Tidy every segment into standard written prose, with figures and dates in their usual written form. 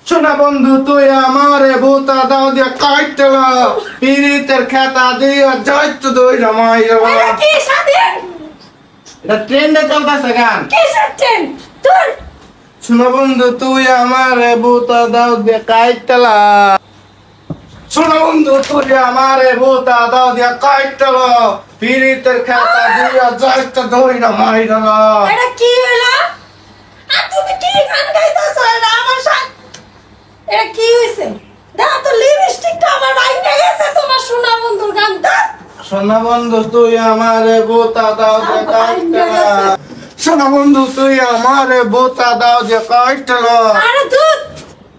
শোনা বন্ধু তুই আমারে ভূতা দাও দিয়ে কাটলা পিরিতের খেতা দিয়ে যাইতো দই রামাই এটা কি স্বাধীন? এটা ট্রেন্ডে চলতেছে গান। কিসের ট্রেন? তোর শোনা বন্ধু তুই আমারে ভূতা দাও দিয়ে কাটলা শোনা বন্ধু তুই আমারে ভূতা দাও দিয়ে কাটলা পিরিতের খেতা দিয়ে যাইতো দই রামাই এটা কি হলো? আর তুমি কি গান গাইতেছো? এটা আমার সাথে এটা কি হইছে? দাও তো লিপস্টিকটা আমার বাইরে গেছে তোমার সোনা বন্ধুর গান দাও। শোনা বন্ধু তুই আমারে ভূতা দাও দিয়ে কাটলা শোনা বন্ধু তুই আমারে ভূতা দাও দিয়ে কাটলা আরে দুধ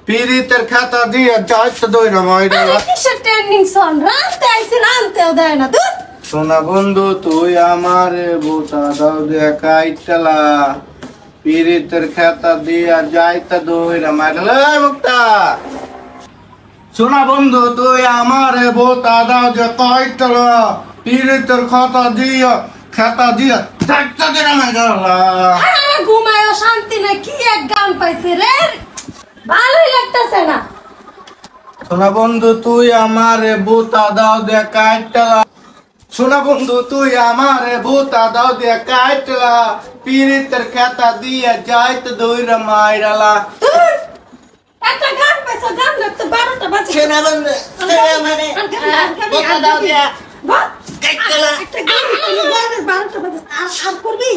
পিরিতের খাতা দিয়ে যাইতো দই রামাই আরে কিসের ট্রেন্ডিং সং? রানতে আইছি রানতেও দেয় না দুধ। শোনা বন্ধু তুই আমারে ভূতা দাও দিয়ে কাটলা পিরিতের খাতা দিয়ে যাইতো দই রামাই মুক্তা শোনা বন্ধু তুই আমারে ভূতা দাও দিয়ে কাটলা পিরিতের খাতা দিয়ে যাইতো দই রামাই আরে ঘুমায়ও শান্তি না, কি এক গান পাইছে রে, ভালোই লাগতেছে না। শোনা বন্ধু তুই আমারে ভূতা দাও দিয়ে কাটলা শোনা বন্ধু তুই আমারে ভূতা দাও দিয়ে কাটলা পিরিতের খেতা দিয়ে যাইতো দই রামাই ধুর, একটা গান পাইছো, গান ধরতে 12টা বাজে। শোনা বন্ধু তুই আমারে ভূতা দাও দিয়ে কাটলা একটা গান পাইলো, গানের 12টা বাজে। আর করবি?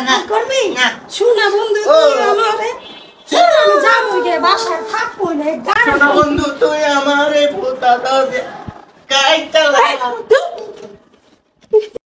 না। করবি? না। শোনা বন্ধু তুই আমারে আমি যাবো গিয়ে বাসায় থাকবো না, এই গান শোনা বন্ধু তুই আমারে ভূতা দাও দিয়ে কাটলা ধুর।